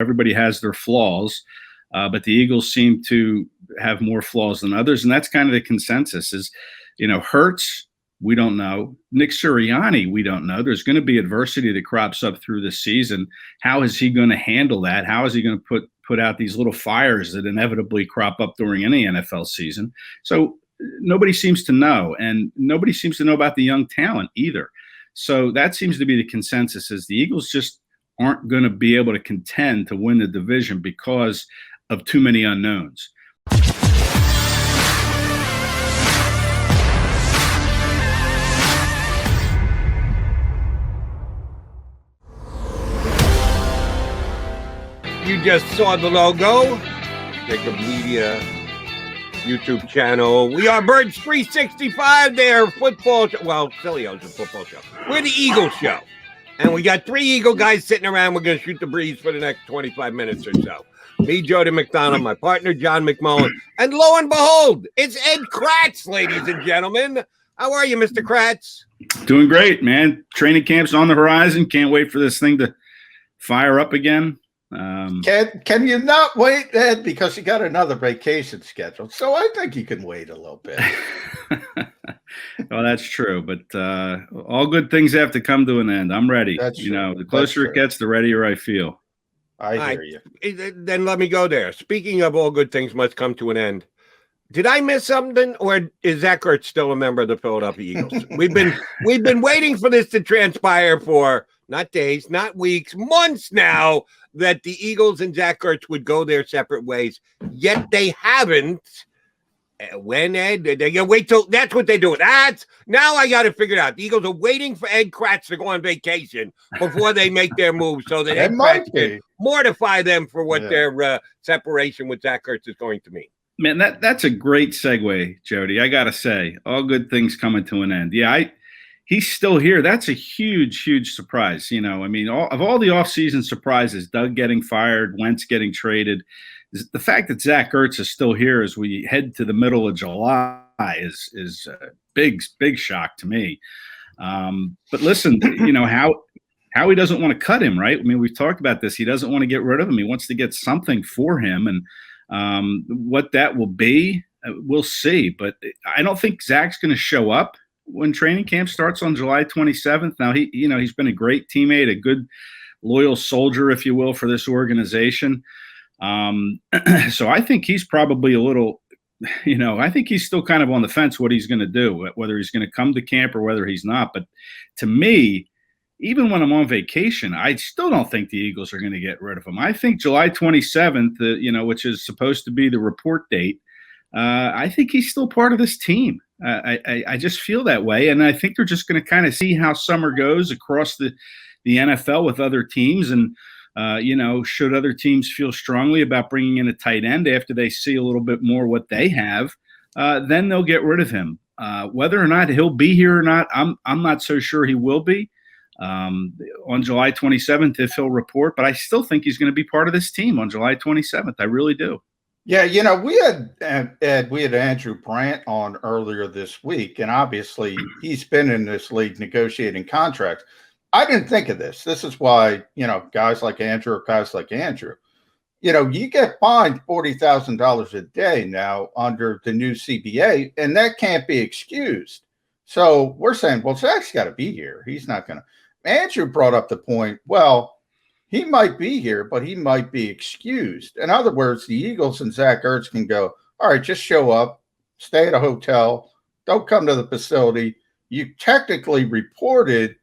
everybody has their flaws, but the Eagles seem to have more flaws than others, and that's kind of the consensus. Is Hurts, we don't know. Nick Sirianni, we don't know. There's going to be adversity that crops up through the season. How is he going to handle that? How is he going to put out these little fires that inevitably crop up during any NFL season? So nobody seems to know, and nobody seems to know about the young talent either. So that seems to be the consensus, is the Eagles just aren't going to be able to contend to win the division because of too many unknowns. You just saw the logo, JAKIB Media YouTube channel. We are Birds 365 there, football show. Well, Silio's a football show. We're the Eagle show. And we got 3 Eagle guys sitting around. We're going to shoot the breeze for the next 25 minutes or so. Me, Jody McDonald, my partner, John McMullen. And lo and behold, it's Ed Kracz, ladies and gentlemen. How are you, Mr. Kracz? Doing great, man. Training camp's on the horizon. Can't wait for this thing to fire up again. Can you not wait, Ed? Because you got another vacation scheduled. So I think you can wait a little bit. Well, that's true. But all good things have to come to an end. I'm ready. That's true. The closer it gets, the readier I feel. I hear you. Then let me go there. Speaking of all good things must come to an end. Did I miss something, or is Zach Ertz still a member of the Philadelphia Eagles? We've been waiting for this to transpire for not days, not weeks, months now, that the Eagles and Zach Ertz would go their separate ways. Yet they haven't. When, Ed? They're going to wait till – that's what they do. Now I got to figure it out. The Eagles are waiting for Ed Kracz to go on vacation before they make their move so that Ed Kracz can mortify them for what their separation with Zach Ertz is going to mean. Man, that's a great segue, Jody. I got to say, all good things coming to an end. Yeah, he's still here. That's a huge, huge surprise. Of all the offseason surprises, Doug getting fired, Wentz getting traded, the fact that Zach Ertz is still here as we head to the middle of July is a big shock to me. But listen, how he doesn't want to cut him, right? I mean, we've talked about this. He doesn't want to get rid of him. He wants to get something for him, and what that will be, we'll see. But I don't think Zach's going to show up when training camp starts on July 27th. Now, he's been a great teammate, a good, loyal soldier, if you will, for this organization. So I think he's probably a little, I think he's still kind of on the fence what he's going to do, whether he's going to come to camp or whether he's not. But to me, even when I'm on vacation, I still don't think the Eagles are going to get rid of him. I think July 27th, which is supposed to be the report date, I think he's still part of this team. I just feel that way. And I think they're just going to kind of see how summer goes across the NFL with other teams. And, should other teams feel strongly about bringing in a tight end after they see a little bit more what they have, then they'll get rid of him. Whether or not he'll be here or not, I'm not so sure he will be. On July 27th, if he'll report, but I still think he's going to be part of this team on July 27th. I really do. Yeah, we had Andrew Brandt on earlier this week, and obviously he's been in this league negotiating contracts. I didn't think of this. This is why, guys like Andrew, you get fined $40,000 a day now under the new CBA, and that can't be excused. So we're saying, well, Zach's got to be here. He's not going to. Andrew brought up the point, well, he might be here, but he might be excused. In other words, the Eagles and Zach Ertz can go, all right, just show up, stay at a hotel, don't come to the facility. You technically reported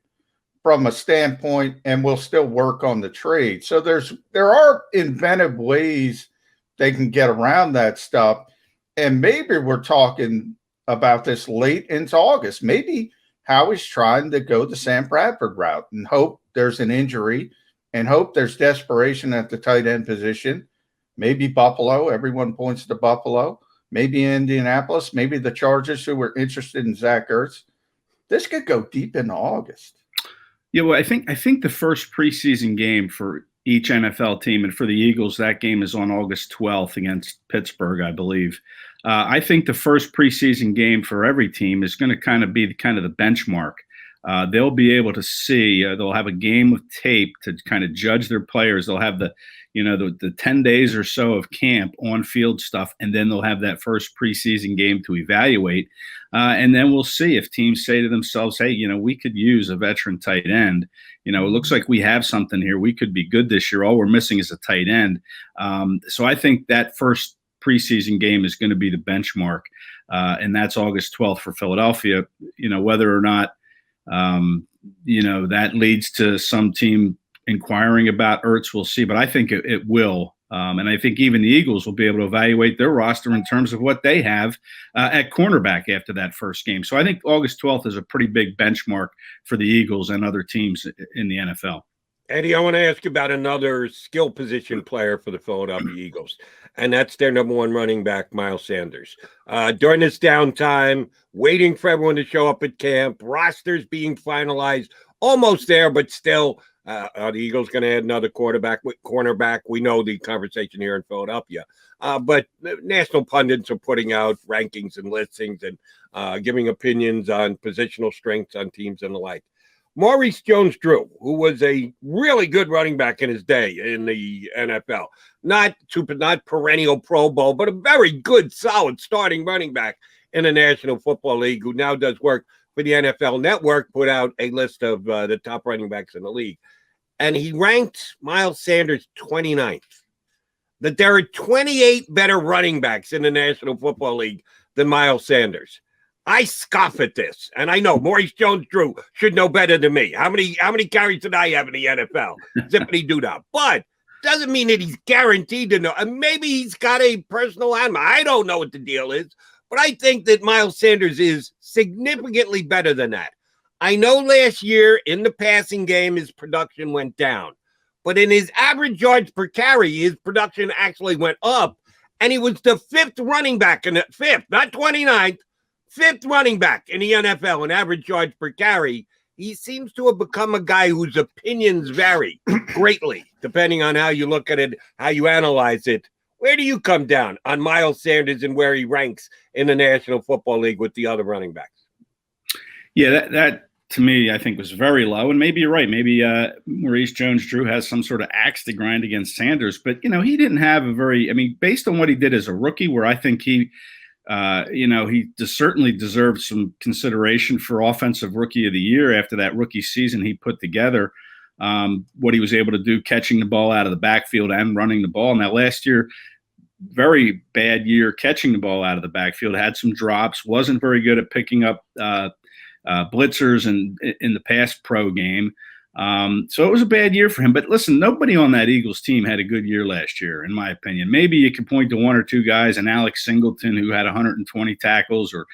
from a standpoint, and we'll still work on the trade. So there are inventive ways they can get around that stuff. And maybe we're talking about this late into August. Maybe Howie's trying to go the Sam Bradford route and hope there's an injury and hope there's desperation at the tight end position. Maybe Buffalo. Everyone points to Buffalo. Maybe Indianapolis. Maybe the Chargers, who were interested in Zach Ertz. This could go deep into August. Yeah, well, I think the first preseason game for each NFL team, and for the Eagles, that game is on August 12th against Pittsburgh, I believe. I think the first preseason game for every team is going to kind of be the benchmark. they'll be able to see. They'll have a game of tape to kind of judge their players. They'll have the 10 days or so of camp on field stuff, and then they'll have that first preseason game to evaluate. And then we'll see if teams say to themselves, hey, we could use a veteran tight end. It looks like we have something here. We could be good this year. All we're missing is a tight end. So I think that first preseason game is going to be the benchmark. And that's August 12th for Philadelphia. Whether or not, that leads to some team inquiring about Ertz, we'll see. But I think it will. And I think even the Eagles will be able to evaluate their roster in terms of what they have at cornerback after that first game. So I think August 12th is a pretty big benchmark for the Eagles and other teams in the NFL. Eddie, I want to ask you about another skill position player for the Philadelphia Eagles, and that's their number one running back, Miles Sanders. During this downtime, waiting for everyone to show up at camp, rosters being finalized, almost there, but still, are the Eagles going to add another cornerback? We know the conversation here in Philadelphia, but national pundits are putting out rankings and listings and giving opinions on positional strengths on teams and the like. Maurice Jones-Drew, who was a really good running back in his day in the NFL, not perennial Pro Bowl, but a very good, solid starting running back in the National Football League, who now does work for the NFL Network, put out a list of the top running backs in the league. And he ranked Miles Sanders 29th. That there are 28 better running backs in the National Football League than Miles Sanders. I scoff at this, and I know Maurice Jones-Drew should know better than me. How many carries did I have in the NFL? Zippity doo dah. But doesn't mean that he's guaranteed to know. And maybe he's got a personal animal. I don't know what the deal is, but I think that Miles Sanders is significantly better than that. I know last year in the passing game his production went down, but in his average yards per carry, his production actually went up, and he was the fifth running back in the fifth, not 29th. Fifth running back in the NFL in average yards per carry. He seems to have become a guy whose opinions vary greatly, depending on how you look at it, how you analyze it. Where do you come down on Miles Sanders and where he ranks in the National Football League with the other running backs? Yeah, that to me, I think was very low. And maybe you're right. Maybe Maurice Jones-Drew has some sort of axe to grind against Sanders. But, he didn't have based on what he did as a rookie, where I think he certainly deserved some consideration for Offensive Rookie of the Year after that rookie season he put together. What he was able to do catching the ball out of the backfield and running the ball. Now, last year, very bad year catching the ball out of the backfield, had some drops, wasn't very good at picking up blitzers in the pass pro game. So it was a bad year for him. But listen, nobody on that Eagles team had a good year last year, in my opinion. Maybe you could point to one or two guys, and Alex Singleton, who had 120 tackles, or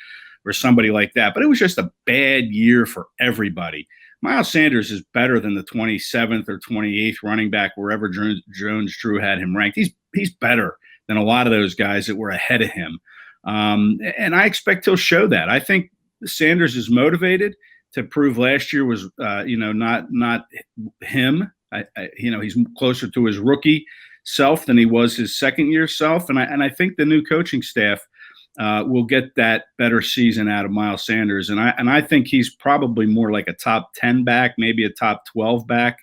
somebody like that. But it was just a bad year for everybody. Miles Sanders is better than the 27th or 28th running back, wherever Jones-Drew had him ranked. He's better than a lot of those guys that were ahead of him. And I expect he'll show that. I think Sanders is motivated to prove last year was, not him. He's closer to his rookie self than he was his second year self. And I think the new coaching staff will get that better season out of Miles Sanders. And I think he's probably more like a top 10 back, maybe a top 12 back.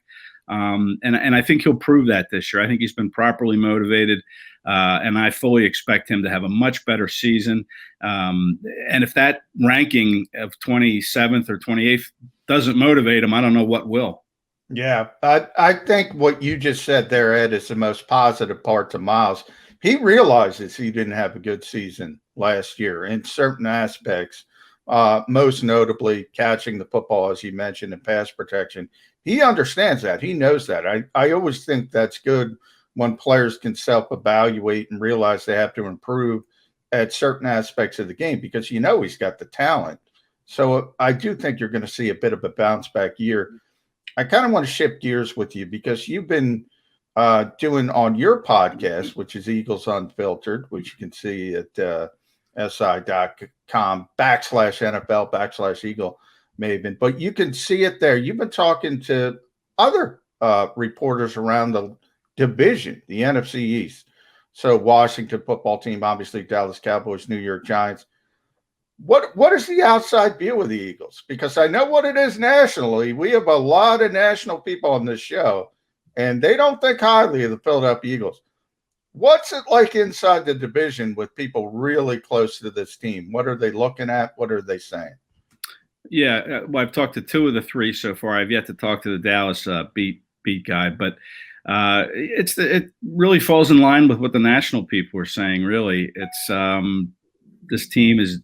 And I think he'll prove that this year. I think he's been properly motivated. And I fully expect him to have a much better season. And if that ranking of 27th or 28th doesn't motivate him, I don't know what will. Yeah, I think what you just said there, Ed, is the most positive part to Miles. He realizes he didn't have a good season last year in certain aspects, most notably catching the football, as you mentioned, and pass protection. He understands that. He knows that. I always think that's good when players can self-evaluate and realize they have to improve at certain aspects of the game, because he's got the talent. So I do think you're going to see a bit of a bounce back year. I kind of want to shift gears with you, because you've been doing on your podcast, which is Eagles Unfiltered, which you can see at si.com/NFL/Eagle Maven. But you can see it there. You've been talking to other reporters around the division, the NFC East. So Washington football team, obviously Dallas Cowboys, New York Giants. What is the outside view of the Eagles? Because I know what it is nationally. We have a lot of national people on this show, and they don't think highly of the Philadelphia Eagles. What's it like inside the division with people really close to this team? What are they looking at? What are they saying? Yeah, well, I've talked to two of the three so far. I've yet to talk to the Dallas beat guy, but it really falls in line with what the national people are saying. Really, it's this team is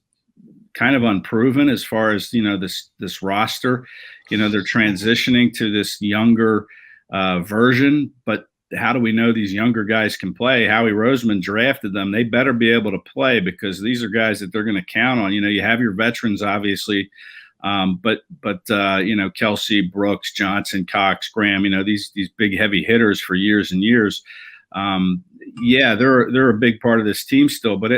kind of unproven as far as this roster. They're transitioning to this younger version, but how do we know these younger guys can play? Howie Roseman drafted them. They better be able to play because these are guys that they're going to count on. You have your veterans, obviously, but Kelsey, Brooks, Johnson, Cox, Graham. These big heavy hitters for years and years. They're a big part of this team still, but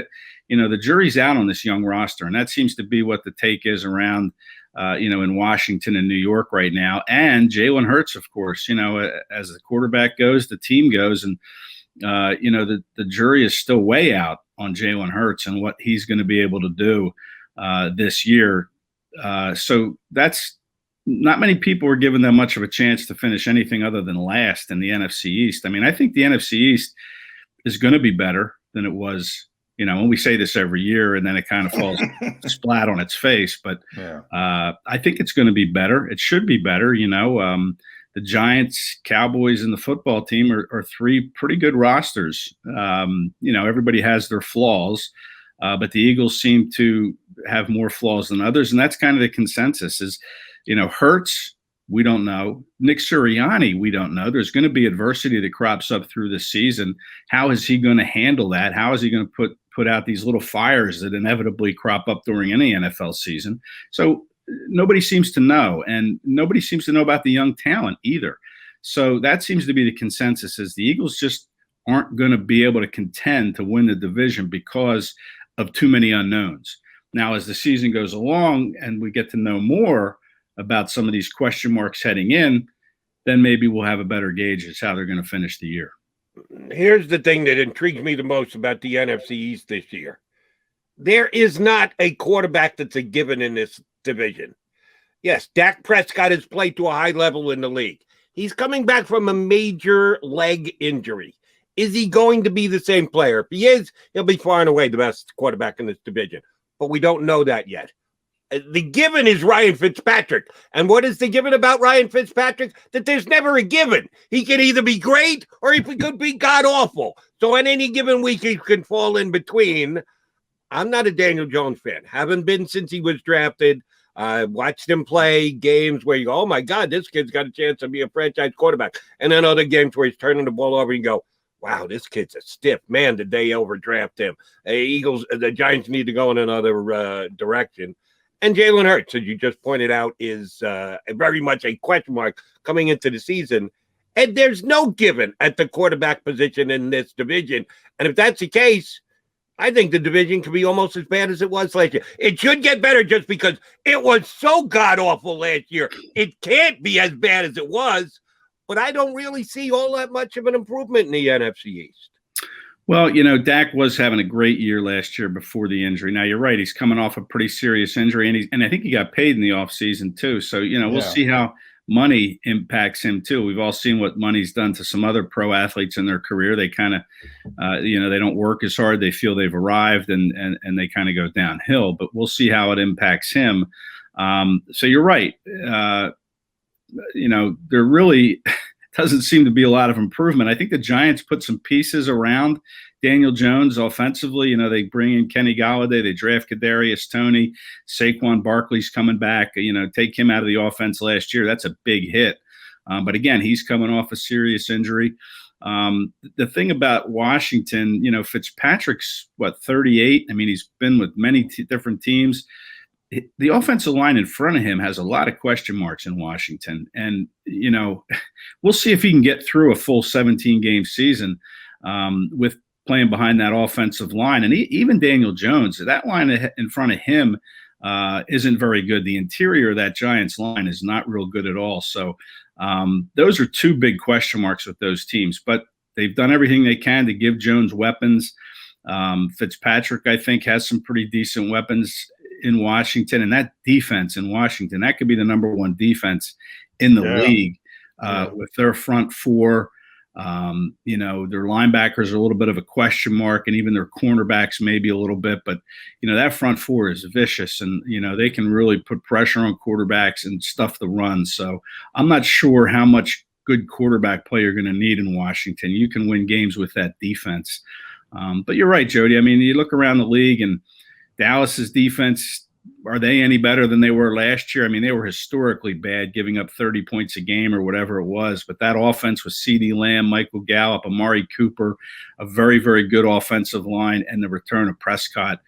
the jury's out on this young roster, and that seems to be what the take is around. In Washington and New York right now, and Jalen Hurts, of course. As the quarterback goes, the team goes, and the jury is still way out on Jalen Hurts and what he's going to be able to do this year. So that's not many people are giving them much of a chance to finish anything other than last in the NFC East. I mean, I think the NFC East is going to be better than it was. And we say this every year, and then it kind of falls splat on its face. But I think it's going to be better. It should be better. The Giants, Cowboys, and the football team are three pretty good rosters. Everybody has their flaws, but the Eagles seem to have more flaws than others, and that's kind of the consensus. Is Hurts, we don't know. Nick Sirianni, we don't know. There's going to be adversity that crops up through the season. How is he going to handle that? How is he going to put out these little fires that inevitably crop up during any NFL season? So nobody seems to know, and nobody seems to know about the young talent either. So that seems to be the consensus, is the Eagles just aren't going to be able to contend to win the division because of too many unknowns. Now, as the season goes along and we get to know more about some of these question marks heading in, then maybe we'll have a better gauge as how they're going to finish the year. Here's the thing that intrigues me the most about the NFC East this year. There is not a quarterback that's a given in this division. Yes, Dak Prescott has played to a high level in the league. He's coming back from a major leg injury. Is he going to be the same player? If he is, he'll be far and away the best quarterback in this division. But we don't know that yet. The given is Ryan Fitzpatrick. And what is the given about Ryan Fitzpatrick? That there's never a given. He can either be great or he could be god-awful. So on any given week, he can fall in between. I'm not a Daniel Jones fan. Haven't been since he was drafted. I watched him play games where you go, oh, my God, this kid's got a chance to be a franchise quarterback. And then other games where he's turning the ball over and you go, wow, this kid's a stiff. Man, did they overdraft him? The Giants need to go in another direction. And Jalen Hurts, as you just pointed out, is very much a question mark coming into the season. And there's no given at the quarterback position in this division. And if that's the case, I think the division could be almost as bad as it was last year. It should get better just because it was so god-awful last year. It can't be as bad as it was. But I don't really see all that much of an improvement in the NFC East. Well, Dak was having a great year last year before the injury. Now, you're right. He's coming off a pretty serious injury, and I think he got paid in the offseason too. So, we'll see how money impacts him too. We've all seen what money's done to some other pro athletes in their career. They kind of, they don't work as hard. They feel they've arrived, and they kind of go downhill. But we'll see how it impacts him. So you're right. There really doesn't seem to be a lot of improvement. I think the Giants put some pieces around Daniel Jones offensively. They bring in Kenny Golladay, they draft Kadarius Toney, Saquon Barkley's coming back. Take him out of the offense last year. That's a big hit. But again, he's coming off a serious injury. The thing about Washington, Fitzpatrick's 38. I mean, he's been with many different teams. The offensive line in front of him has a lot of question marks in Washington. And, we'll see if he can get through a full 17-game season with playing behind that offensive line. And even Daniel Jones, that line in front of him isn't very good. The interior of that Giants line is not real good at all. So those are two big question marks with those teams. But they've done everything they can to give Jones weapons. Fitzpatrick, I think, has some pretty decent weapons. in Washington, and that defense in Washington, that could be the number one defense in the league with their front four. Their linebackers are a little bit of a question mark, and even their cornerbacks maybe a little bit. But, that front four is vicious, and, they can really put pressure on quarterbacks and stuff the run. So I'm not sure how much good quarterback play you're going to need in Washington. You can win games with that defense. But you're right, Jody. I mean, you look around the league, and Dallas's defense, are they any better than they were last year? I mean, they were historically bad, giving up 30 points a game or whatever it was. But that offense with CeeDee Lamb, Michael Gallup, Amari Cooper, a very, very good offensive line, and the return of Prescott.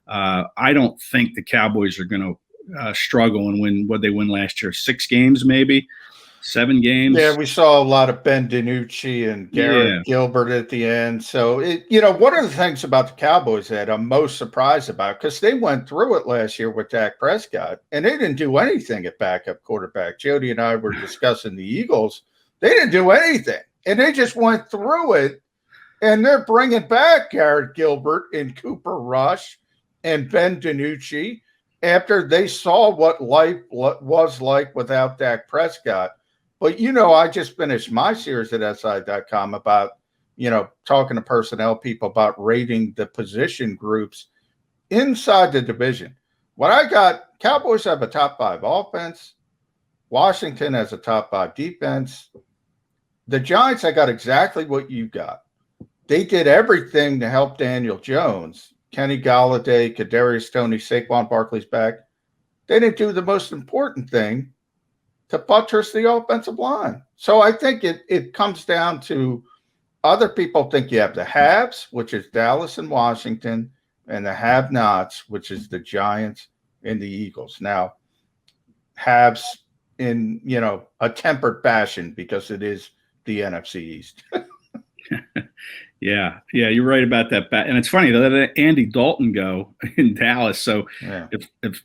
I don't think the Cowboys are going to struggle and win what they win last year. 6 games, maybe 7 games. Yeah, we saw a lot of Ben DiNucci and Garrett Gilbert at the end. So, one of the things about the Cowboys that I'm most surprised about, because they went through it last year with Dak Prescott, and they didn't do anything at backup quarterback. Jody and I were discussing the Eagles. They didn't do anything, and they just went through it, and they're bringing back Garrett Gilbert and Cooper Rush and Ben DiNucci after they saw what life was like without Dak Prescott. But, I just finished my series at SI.com about, talking to personnel people about rating the position groups inside the division. What I got, Cowboys have a top 5 offense. Washington has a top 5 defense. The Giants, I got exactly what you got. They did everything to help Daniel Jones. Kenny Golladay, Kadarius Toney, Saquon Barkley's back. They didn't do the most important thing, to buttress the offensive line. So I think it comes down to other people think you have the haves, which is Dallas and Washington, and the have-nots, which is the Giants and the Eagles. Now, haves in, a tempered fashion because it is the NFC East. Yeah, you're right about that. And it's funny, they let Andy Dalton go in Dallas. So if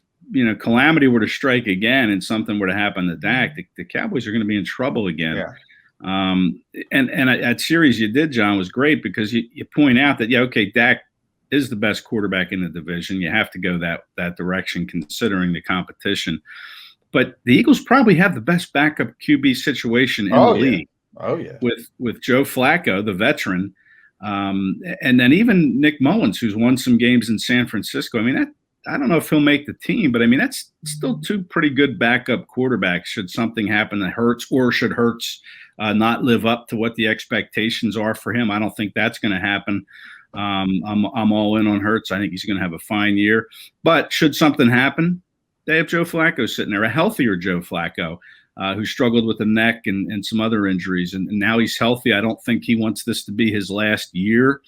calamity were to strike again and something were to happen to Dak, the Cowboys are going to be in trouble again. Yeah. And that series you did, John, was great because you point out that, Dak is the best quarterback in the division. You have to go that direction considering the competition. But the Eagles probably have the best backup QB situation in the league. Oh, yeah. With Joe Flacco, the veteran, and then even Nick Mullins, who's won some games in San Francisco. I mean, I don't know if he'll make the team, but I mean, that's still 2 pretty good backup quarterbacks should something happen that Hurts, or should Hurts not live up to what the expectations are for him. I don't think that's going to happen. I'm all in on Hurts. I think he's going to have a fine year. But should something happen, they have Joe Flacco sitting there, a healthier Joe Flacco, who struggled with the neck and some other injuries. And now he's healthy. I don't think he wants this to be his last year.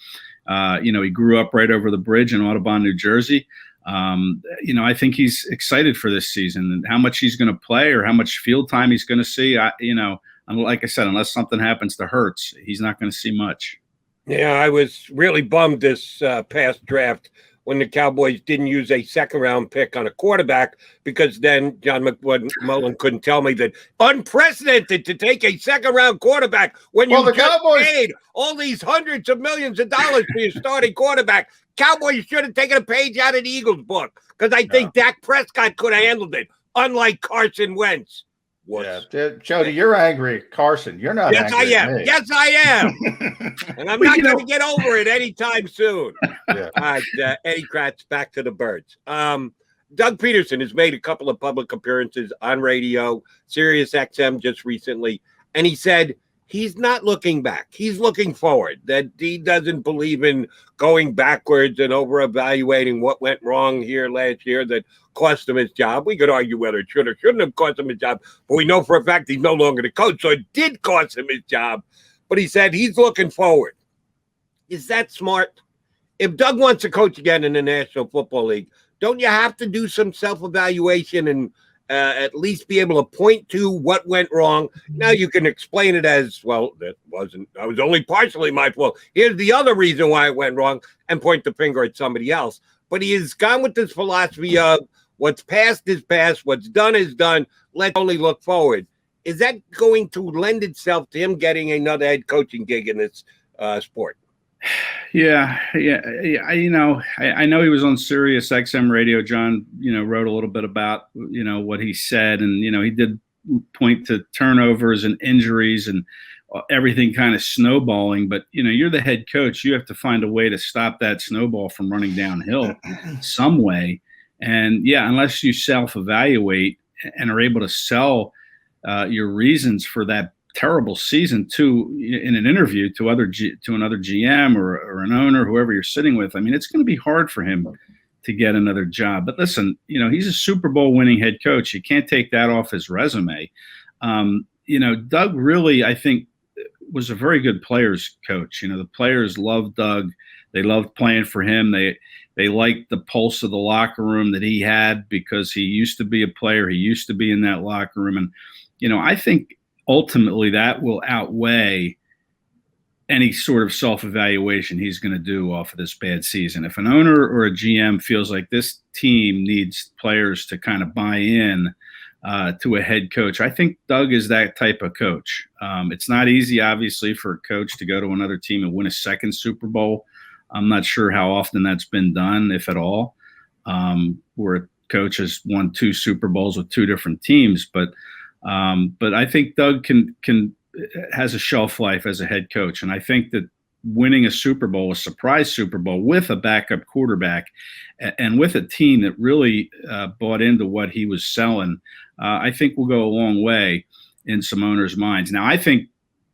He grew up right over the bridge in Audubon, New Jersey. I think he's excited for this season, and how much he's going to play or how much field time he's going to see. Like I said, unless something happens to Hurts, he's not going to see much. Yeah, I was really bummed this past draft when the Cowboys didn't use a 2nd-round pick on a quarterback, because then John McMullen couldn't tell me that unprecedented to take a 2nd-round quarterback when you Cowboys paid all these hundreds of millions of dollars for your starting quarterback. Cowboys should have taken a page out of the Eagles book, because I think Dak Prescott could have handled it, unlike Carson Wentz. Yeah, Jody, you're angry at Carson. You're not angry at me. Yes, I am. And I'm not going to get over it anytime soon. Yeah. All right, Eddie Kracz, back to the birds. Doug Pederson has made a couple of public appearances on radio, Sirius XM just recently, and he said he's not looking back. He's looking forward, that he doesn't believe in going backwards and over-evaluating what went wrong here last year that cost him his job. We could argue whether it should or shouldn't have cost him his job, but we know for a fact he's no longer the coach, so it did cost him his job. But he said he's looking forward. Is that smart? If Doug wants to coach again in the National Football League, don't you have to do some self-evaluation and at least be able to point to what went wrong? Now you can explain it as, well, that was only partially my fault. Here's the other reason why it went wrong, and point the finger at somebody else. But he has gone with this philosophy of what's past is past, what's done is done. Let's only look forward. Is that going to lend itself to him getting another head coaching gig in this sport? Yeah. I know he was on Sirius XM radio. John, wrote a little bit about, what he said, and, he did point to turnovers and injuries and everything kind of snowballing. But, you're the head coach. You have to find a way to stop that snowball from running downhill some way. And yeah, unless you self-evaluate and are able to sell your reasons for that terrible season in an interview to another GM or an owner, whoever you're sitting with, I mean, it's going to be hard for him to get another job. But listen, he's a Super Bowl winning head coach. You can't take that off his resume. Doug really, I think, was a very good players coach. The players loved Doug. They loved playing for him. They liked the pulse of the locker room that he had because he used to be a player. He used to be in that locker room. And, I think ultimately that will outweigh any sort of self-evaluation he's going to do off of this bad season. If an owner or a GM feels like this team needs players to kind of buy in to a head coach, I think Doug is that type of coach. It's not easy, obviously, for a coach to go to another team and win a second Super Bowl. I'm not sure how often that's been done, if at all, where a coach has won 2 Super Bowls with 2 different teams. But I think Doug has a shelf life as a head coach. And I think that winning a Super Bowl, a surprise Super Bowl with a backup quarterback and with a team that really bought into what he was selling, I think will go a long way in some owners' minds. Now, I think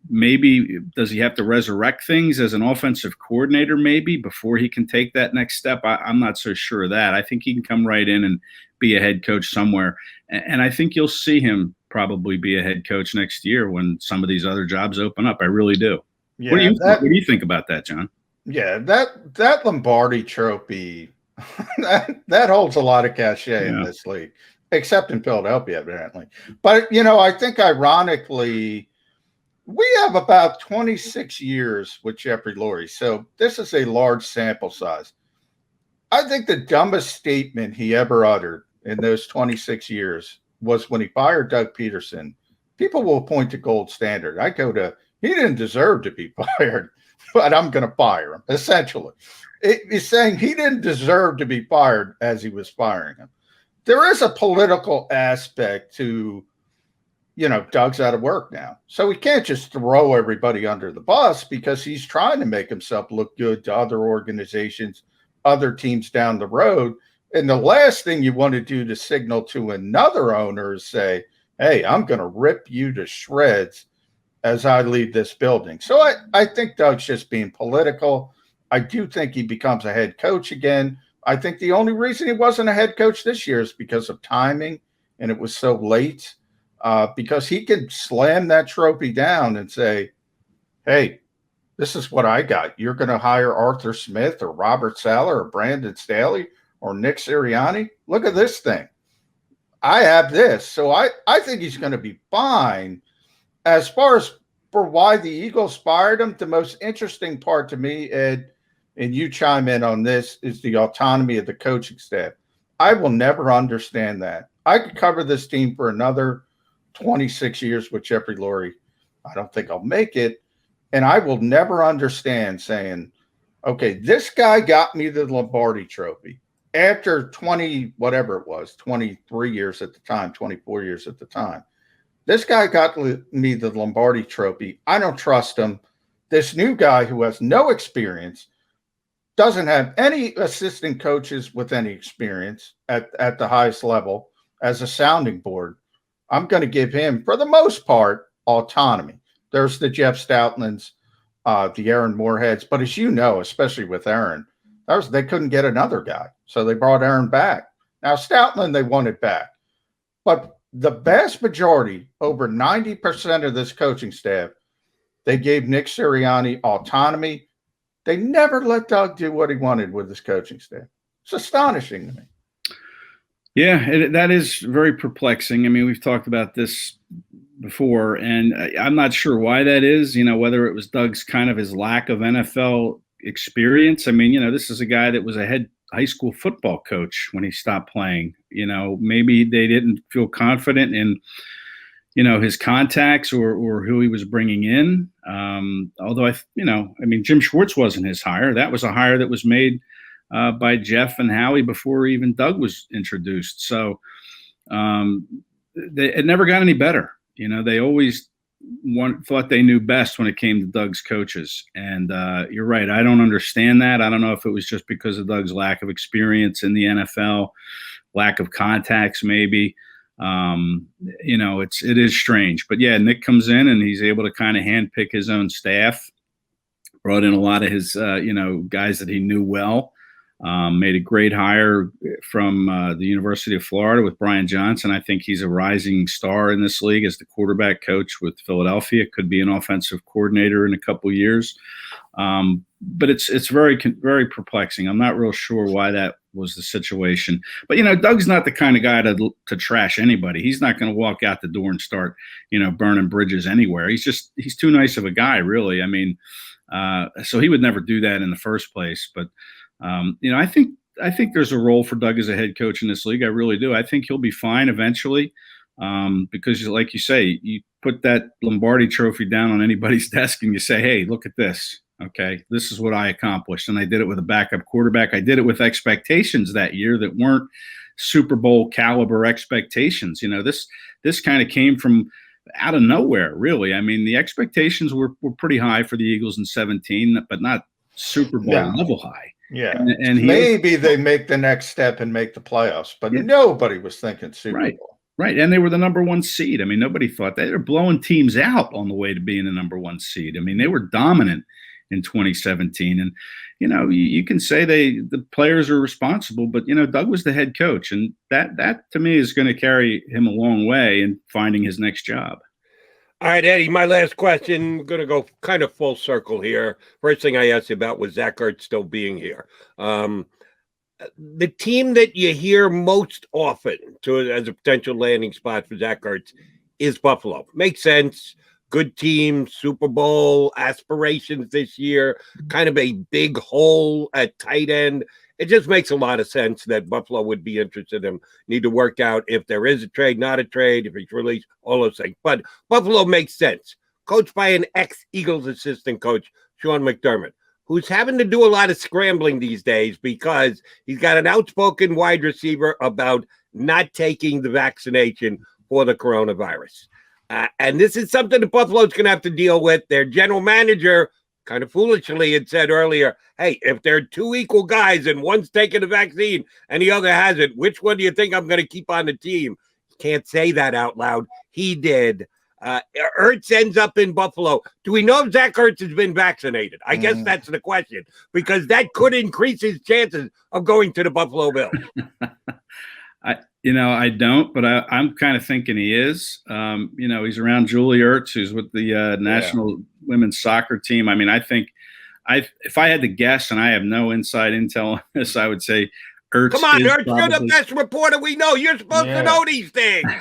maybe does he have to resurrect things as an offensive coordinator maybe before he can take that next step? I'm not so sure of that. I think he can come right in and be a head coach somewhere. And I think you'll see him probably be a head coach next year when some of these other jobs open up. I really do. Yeah, what do you think about that, John? Yeah, that Lombardi trophy, that holds a lot of cachet in this league, except in Philadelphia, evidently. But, I think ironically, we have about 26 years with Jeffrey Lurie. So this is a large sample size. I think the dumbest statement he ever uttered in those 26 years was when he fired Doug Pederson. People will point to gold standard. I go to, he didn't deserve to be fired, but I'm going to fire him, essentially. He's saying he didn't deserve to be fired as he was firing him. There is a political aspect to, Doug's out of work now. So we can't just throw everybody under the bus because he's trying to make himself look good to other organizations, other teams down the road. And the last thing you want to do to signal to another owner is say, hey, I'm going to rip you to shreds as I leave this building. So I think Doug's just being political. I do think he becomes a head coach again. I think the only reason he wasn't a head coach this year is because of timing, and it was so late. Because he can slam that trophy down and say, hey, this is what I got. You're going to hire Arthur Smith or Robert Saleh or Brandon Staley or Nick Sirianni? Look at this thing. I have this. So I think he's going to be fine. As far as for why the Eagles fired him, the most interesting part to me, Ed, and you chime in on this, is the autonomy of the coaching staff. I will never understand that. I could cover this team for another 26 years with Jeffrey Lurie. I don't think I'll make it. And I will never understand saying, okay, this guy got me the Lombardi trophy after 20, whatever it was, 23 years at the time, 24 years at the time. This guy got me the Lombardi trophy. I don't trust him. This new guy who has no experience, doesn't have any assistant coaches with any experience at the highest level as a sounding board. I'm going to give him, for the most part, autonomy. There's the Jeff Stoutlands, the Aaron Moorheads. But as you know, especially with Aaron, they couldn't get another guy. So they brought Aaron back. Now, Stoutland, they wanted back. But the vast majority, over 90% of this coaching staff, they gave Nick Sirianni autonomy. They never let Doug do what he wanted with his coaching staff. It's astonishing to me. Yeah, that is very perplexing. I mean, we've talked about this before, and I'm not sure why that is, whether it was Doug's kind of his lack of NFL experience. I mean, this is a guy that was a head high school football coach when he stopped playing. Maybe they didn't feel confident in, his contacts or who he was bringing in. Although Jim Schwartz wasn't his hire. That was a hire that was made by Jeff and Howie before even Doug was introduced. So it never got any better. They always thought they knew best when it came to Doug's coaches. And you're right. I don't understand that. I don't know if it was just because of Doug's lack of experience in the NFL, lack of contacts, maybe. It is strange. But yeah, Nick comes in and he's able to kind of handpick his own staff, brought in a lot of his, guys that he knew well. Made a great hire from the University of Florida with Brian Johnson. I think he's a rising star in this league as the quarterback coach with Philadelphia. Could be an offensive coordinator in a couple of years. But it's very, very perplexing. I'm not real sure why that was the situation. But, Doug's not the kind of guy to trash anybody. He's not going to walk out the door and start, burning bridges anywhere. He's too nice of a guy, really. I mean, so he would never do that in the first place. But I think there's a role for Doug as a head coach in this league. I really do. I think he'll be fine eventually because, like you say, you put that Lombardi trophy down on anybody's desk and you say, hey, look at this. Okay, this is what I accomplished. And I did it with a backup quarterback. I did it with expectations that year that weren't Super Bowl caliber expectations. This kind of came from out of nowhere, really. I mean, the expectations were pretty high for the Eagles in 2017, but not Super Bowl level high. Yeah, and maybe they make the next step and make the playoffs, but nobody was thinking Super Bowl. Right, and they were the number one seed. I mean, nobody thought that. They were blowing teams out on the way to being the number one seed. I mean, they were dominant in 2017, and you can say the players are responsible, but Doug was the head coach, and that to me is going to carry him a long way in finding his next job. All right, Eddie, my last question. We're going to go kind of full circle here. First thing I asked you about was Zach Ertz still being here. The team that you hear most often as a potential landing spot for Zach Ertz is Buffalo. Makes sense. Good team, Super Bowl aspirations this year, kind of a big hole at tight end. It just makes a lot of sense that Buffalo would be interested in him. Need to work out if there is a trade, not a trade, if he's released, all those things. But Buffalo makes sense. Coached by an ex-Eagles assistant coach, Sean McDermott, who's having to do a lot of scrambling these days because he's got an outspoken wide receiver about not taking the vaccination for the coronavirus. And this is something that Buffalo's going to have to deal with. Their general manager kind of foolishly had said earlier, hey, if there are two equal guys and one's taking the vaccine and the other hasn't, which one do you think I'm going to keep on the team? Can't say that out loud. He did. Ertz ends up in Buffalo. Do we know if Zach Ertz has been vaccinated? I guess that's the question, because that could increase his chances of going to the Buffalo Bills. I don't, but I'm kind of thinking he is. He's around Julie Ertz, who's with the national women's soccer team. I mean, I think if I had to guess, and I have no inside intel on this, I would say Ertz. Come on, Ertz, you're the best reporter we know. You're supposed to know these things.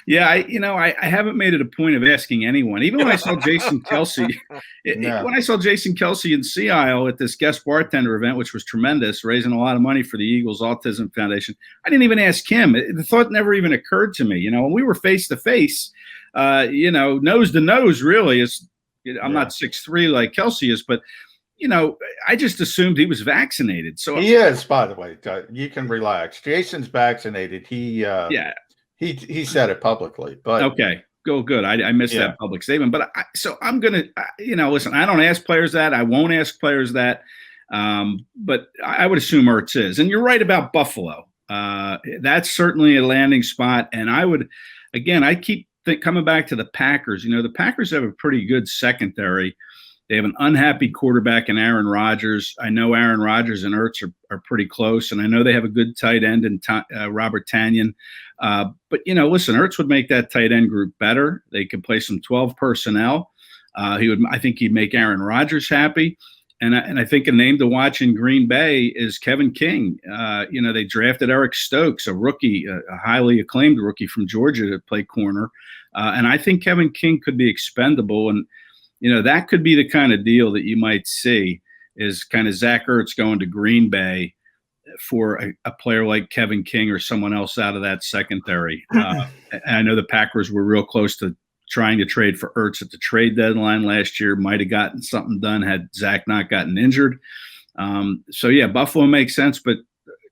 I haven't made it a point of asking anyone. Even when I saw Jason Kelce, when I saw Jason Kelce in Sea Isle at this guest bartender event, which was tremendous, raising a lot of money for the Eagles Autism Foundation, I didn't even ask him. The thought never even occurred to me. When we were face to face, nose to nose, really is. I'm not 6'3" like Kelce is, but. I just assumed he was vaccinated. So he is, by the way. You can relax. Jason's vaccinated. He said it publicly. But okay, good. I missed that public statement. But so I'm gonna, listen. I don't ask players that. I won't ask players that. But I would assume Ertz is. And you're right about Buffalo. That's certainly a landing spot. And I would, again, I keep coming back to the Packers. The Packers have a pretty good secondary. They have an unhappy quarterback in Aaron Rodgers. I know Aaron Rodgers and Ertz are pretty close, and I know they have a good tight end in Robert Tanyan. But, listen, Ertz would make that tight end group better. They could play some 12 personnel. I think he'd make Aaron Rodgers happy. And I think a name to watch in Green Bay is Kevin King. They drafted Eric Stokes, a rookie, a highly acclaimed rookie from Georgia to play corner. And I think Kevin King could be expendable. And that could be the kind of deal that you might see is kind of Zach Ertz going to Green Bay for a player like Kevin King or someone else out of that secondary. I know the Packers were real close to trying to trade for Ertz at the trade deadline last year. Might have gotten something done had Zach not gotten injured. So yeah, Buffalo makes sense, but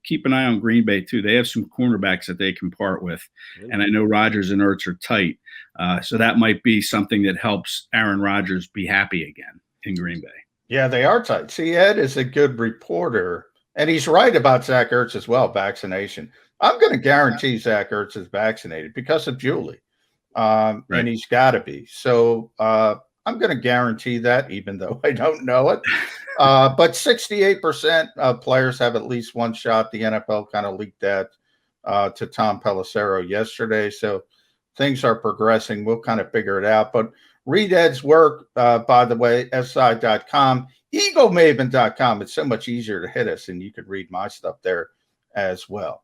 keep an eye on Green Bay too. They have some cornerbacks that they can part with, and I know Rodgers and Ertz are tight, so that might be something that helps Aaron Rodgers be happy again in Green Bay. Yeah, they are tight. See, Ed is a good reporter, and he's right about Zach Ertz as well, vaccination. I'm going to guarantee Zach Ertz is vaccinated because of Julie, right. And he's got to be. So I'm going to guarantee that, even though I don't know it. But 68% of players have at least one shot. The NFL kind of leaked that to Tom Pelissero yesterday. So things are progressing. We'll kind of figure it out. But read Ed's work, by the way, si.com, eaglemaven.com. It's so much easier to hit us, and you could read my stuff there as well.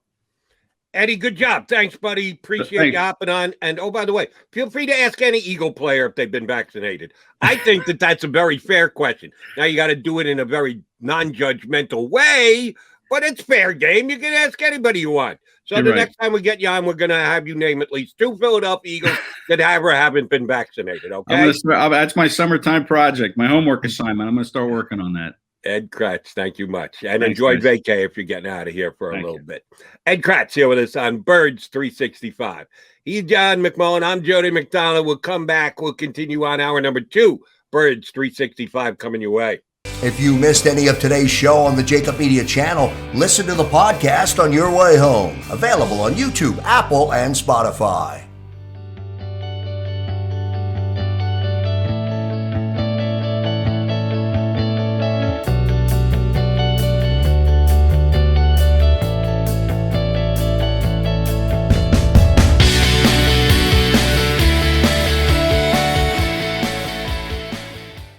Eddie, good job. Thanks, buddy. Appreciate you hopping on. And, oh, by the way, feel free to ask any Eagle player if they've been vaccinated. I think that that's a very fair question. Now, you got to do it in a very non-judgmental way, but it's fair game. You can ask anybody you want. So next time we get you on, we're going to have you name at least 2 Philadelphia Eagles that haven't been vaccinated, okay? That's my summertime project, my homework assignment. I'm going to start working on that. Ed Kracz, thank you much. And enjoy vacay if you're getting out of here for a little bit. Ed Kracz here with us on Birds 365. He's John McMullen. I'm Jody McDonald. We'll come back. We'll continue on hour number 2. Birds 365 coming your way. If you missed any of today's show on the JAKIB Media channel, listen to the podcast on your way home. Available on YouTube, Apple, and Spotify.